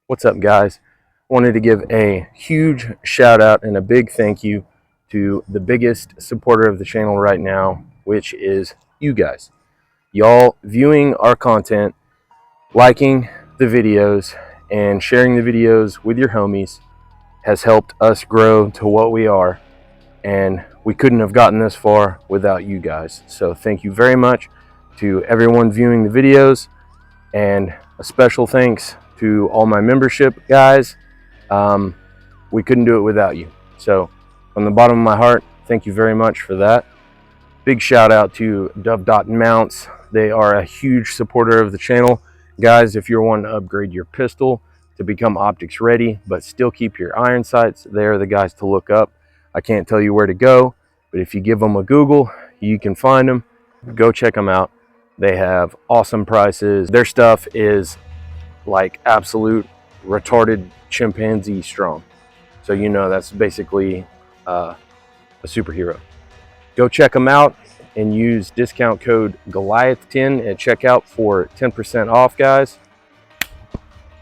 What's up, guys? Wanted to give a huge shout out and a big thank you to the biggest supporter of the channel right now, which is you guys. Y'all viewing our content, liking the videos, and sharing the videos with your homies has helped us grow to what we are, and we couldn't have gotten this far without you guys. So thank you very much to everyone viewing the videos, and a special thanks to all my membership guys. We couldn't do it without you. So from the bottom of my heart, thank you very much for that. Big shout out to Dove Mounts. They are a huge supporter of the channel. Guys, if you're wanting to upgrade your pistol to become optics ready, but still keep your iron sights, they're the guys to look up. I can't tell you where to go, but if you give them a Google, you can find them. Go check them out. They have awesome prices. Their stuff is like absolute retarded chimpanzee strong. So you know that's basically a superhero. Go check them out and use discount code Goliath10 at checkout for 10% off, guys.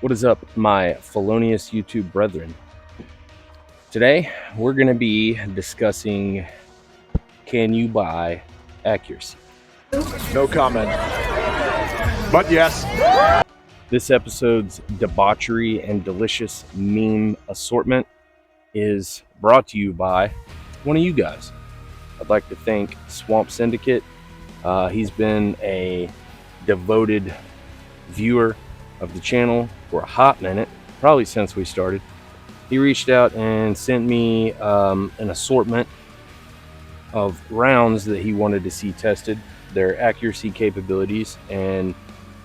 What is up, my felonious YouTube brethren? Today we're going to be discussing, can you buy accuracy? No comment. But yes. This episode's debauchery and delicious meme assortment is brought to you by one of you guys. I'd like to thank Swamp Syndicate. He's been a devoted viewer of the channel for a hot minute, probably since we started. He reached out and sent me an assortment of rounds that he wanted to see tested, their accuracy capabilities, and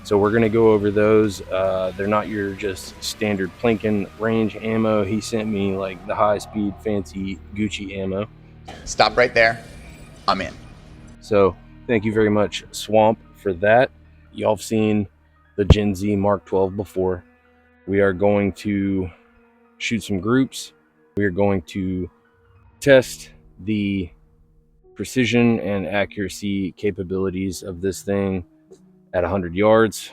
so we're going to go over those. They're not your just standard Plinkin range ammo. He sent me like the high-speed fancy Gucci ammo. Stop right there. I'm in. So thank you very much, Swamp, for that. Y'all have seen the Gen Z Mark 12 before. We are going to shoot some groups. We are going to test the precision and accuracy capabilities of this thing at 100 yards.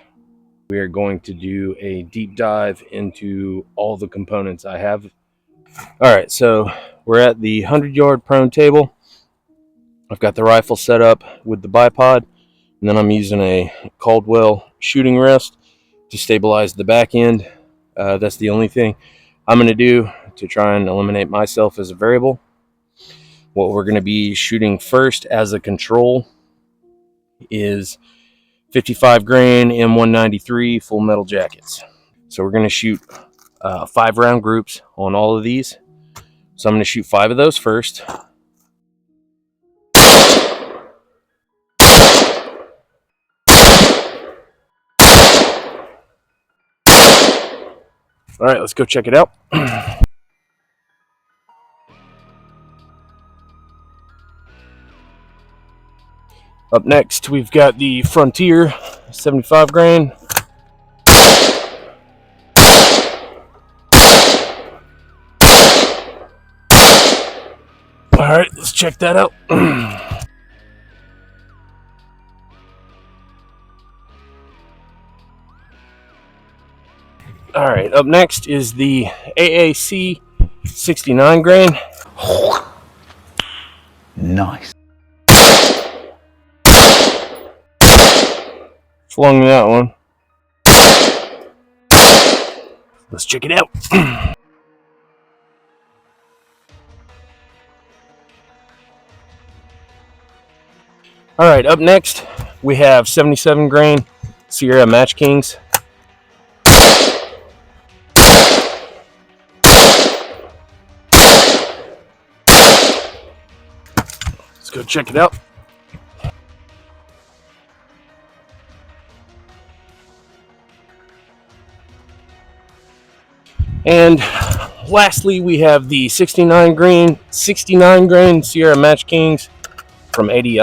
We are going to do a deep dive into all the components I have. All right, so we're at the 100-yard prone table. I've got the rifle set up with the bipod, and then I'm using a Caldwell shooting rest to stabilize the back end. That's the only thing I'm going to do to try and eliminate myself as a variable. What we're going to be shooting first as a control is 55 grain M193 full metal jackets. So we're going to shoot 5-round groups on all of these. So I'm going to shoot 5 of those first. All right, let's go check it out. Up next, we've got the Frontier 75 grain. All right, let's check that out. All right, up next is the AAC 69 grain. Nice. Flung that one. Let's check it out. All right, up next, we have 77 grain Sierra Match Kings. Let's go check it out. And lastly, we have the 69 grain Sierra Match Kings from ADI.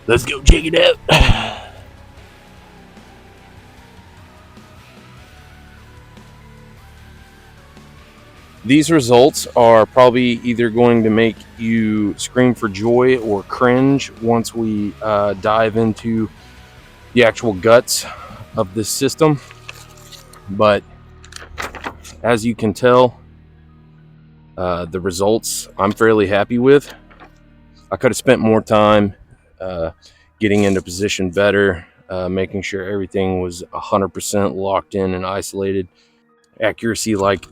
Let's go check it out. These results are probably either going to make you scream for joy or cringe once we dive into the actual guts of this system. But as you can tell, the results I'm fairly happy with. I could have spent more time getting into position better, making sure everything was 100% locked in and isolated. Accuracy like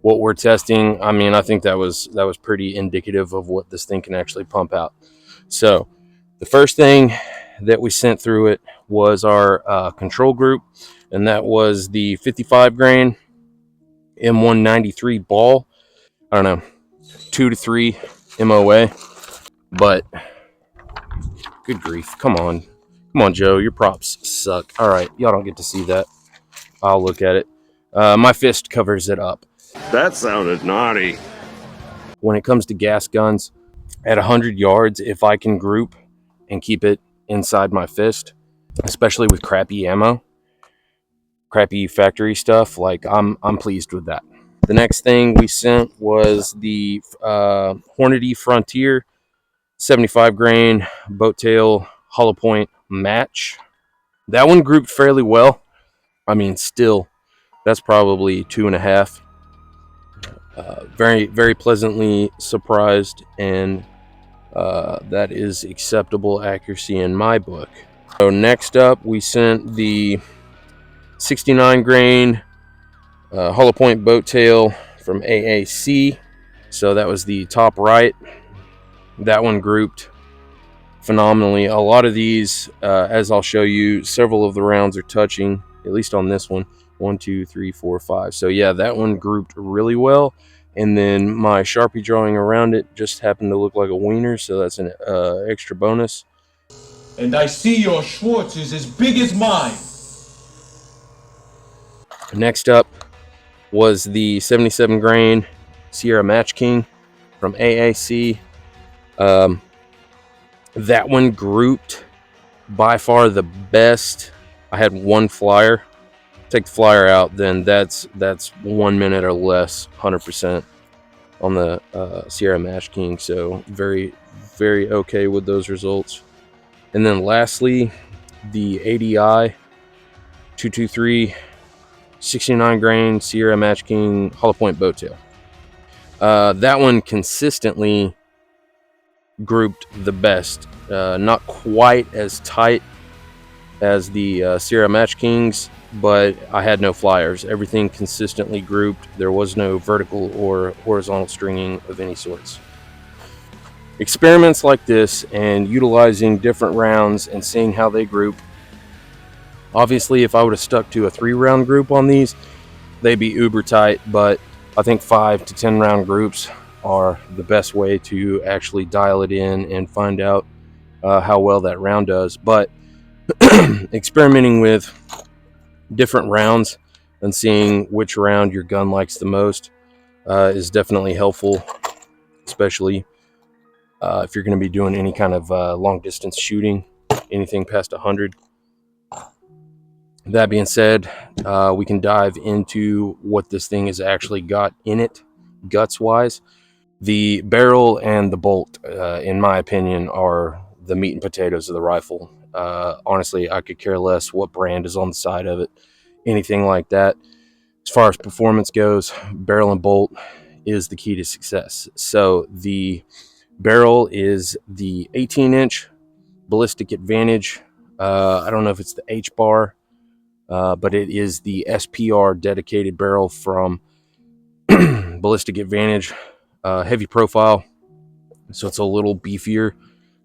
what we're testing, I mean, I think that was pretty indicative of what this thing can actually pump out. So the first thing that we sent through it was our control group, and that was the 55 grain M193 ball. I don't know, 2 to 3 MOA, but good grief, come on Joe, your props suck. All right, y'all don't get to see that. I'll look at it. My fist covers it up. That sounded naughty. When it comes to gas guns, at 100 yards, if I can group and keep it inside my fist, especially with crappy ammo, crappy factory stuff, like I'm pleased with that. The next thing we sent was the Hornady Frontier 75 grain boat tail hollow point match. That one grouped fairly well. I mean, still, that's probably 2.5. Very, very pleasantly surprised, and that is acceptable accuracy in my book. So next up, we sent the 69 grain hollow point boat tail from AAC. So that was the top right. That one grouped phenomenally. A lot of these, as I'll show you, several of the rounds are touching, at least on this one. 1, 2, 3, 4, 5. So yeah, that one grouped really well. And then my Sharpie drawing around it just happened to look like a wiener, so that's an extra bonus. And I see your Schwartz is as big as mine. Next up was the 77 grain Sierra Match King from AAC. That one grouped by far the best. I had one flyer. Take the flyer out, then that's 1 minute or less, 100% on the Sierra Match King. So very, very okay with those results. And then lastly, the ADI 223 69 grain Sierra Match King hollow point boat tail. That one consistently grouped the best. Not quite as tight as the Sierra Match Kings, but I had no flyers. Everything consistently grouped. There was no vertical or horizontal stringing of any sorts. Experiments like this and utilizing different rounds and seeing how they group. Obviously, if I would have stuck to a 3-round group on these, they'd be uber tight, but I think 5 to 10 round groups are the best way to actually dial it in and find out how well that round does. But experimenting with different rounds and seeing which round your gun likes the most is definitely helpful, especially if you're going to be doing any kind of long distance shooting, anything past 100. That being said, we can dive into what this thing has actually got in it, guts wise. The barrel and the bolt, in my opinion, are the meat and potatoes of the rifle. Honestly, I could care less what brand is on the side of it, anything like that. As far as performance goes, barrel and bolt is the key to success. So the barrel is the 18-inch ballistic advantage. I don't know if it's the H bar, but it is the SPR dedicated barrel from Ballistic Advantage. Heavy profile, so it's a little beefier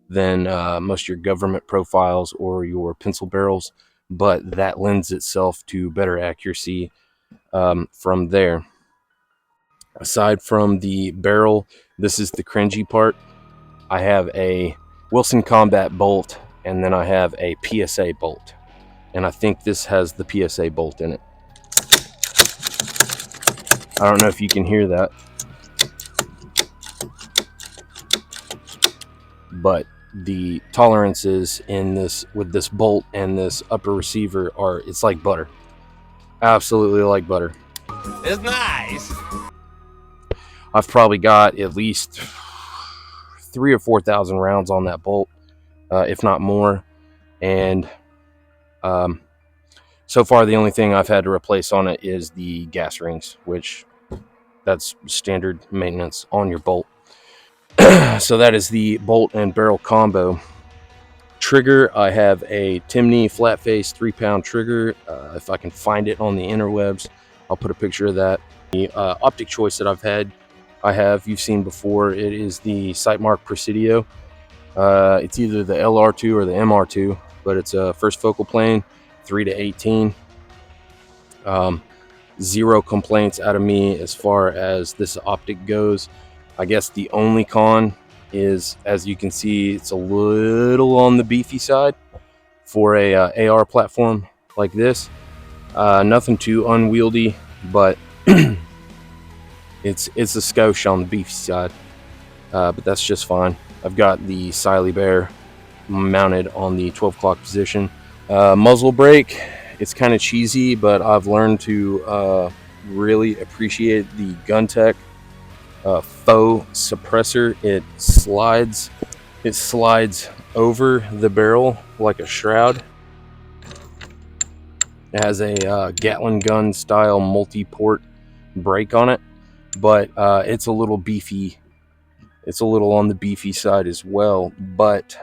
than most of your government profiles or your pencil barrels, but that lends itself to better accuracy from there. Aside from the barrel, this is the cringy part. I have a Wilson Combat bolt, and then I have a PSA bolt, and I think this has the PSA bolt in it. I don't know if you can hear that, but the tolerances in this with this bolt and this upper receiver are, it's like butter. Absolutely like butter. It's nice. I've probably got at least 3,000 or 4,000 rounds on that bolt, if not more. And so far, the only thing I've had to replace on it is the gas rings, which that's standard maintenance on your bolt. So that is the bolt and barrel combo. Trigger, I have a Timney flat face 3-pound trigger. If I can find it on the interwebs, I'll put a picture of that. The optic choice that you've seen before, it is the Sightmark Presidio. It's either the LR2 or the MR2, but it's a first focal plane, 3-18. Zero complaints out of me as far as this optic goes. I guess the only con is, as you can see, it's a little on the beefy side for a AR platform like this. Nothing too unwieldy, but it's a skosh on the beefy side. But that's just fine. I've got the Siley Bear mounted on the 12 o'clock position. Muzzle brake, it's kind of cheesy, but I've learned to really appreciate the GunTech faux suppressor. It slides over the barrel like a shroud. It has a Gatling gun style multi-port brake on it, but it's a little beefy. It's a little on the beefy side as well. But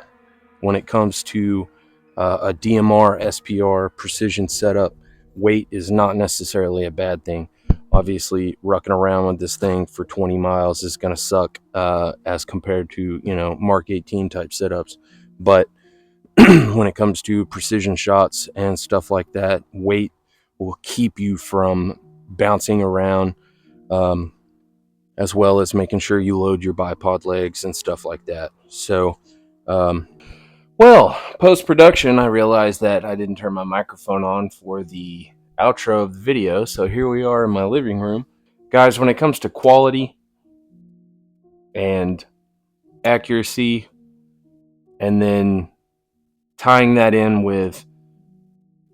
when it comes to a DMR SPR precision setup, weight is not necessarily a bad thing. Obviously, rucking around with this thing for 20 miles is going to suck as compared to, Mark 18 type setups. But when it comes to precision shots and stuff like that, weight will keep you from bouncing around, as well as making sure you load your bipod legs and stuff like that. So, well, post-production, I realized that I didn't turn my microphone on for the outro of the video, so here we are in my living room. Guys, when it comes to quality and accuracy, and then tying that in with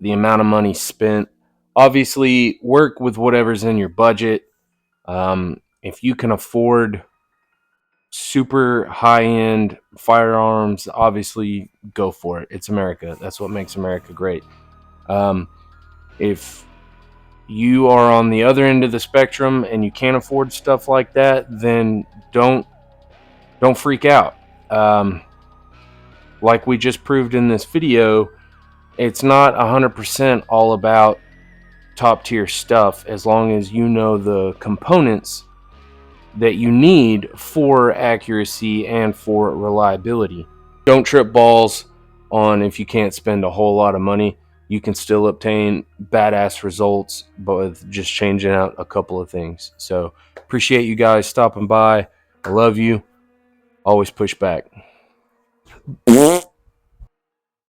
the amount of money spent, obviously work with whatever's in your budget. If you can afford super high-end firearms, obviously go for it. It's America. That's what makes America great. If you are on the other end of the spectrum and you can't afford stuff like that, then don't freak out. Like we just proved in this video, it's not 100% all about top tier stuff, as long as you know the components that you need for accuracy and for reliability. Don't trip balls on if you can't spend a whole lot of money. You can still obtain badass results, but with just changing out a couple of things. So appreciate you guys stopping by. I love you. Always push back.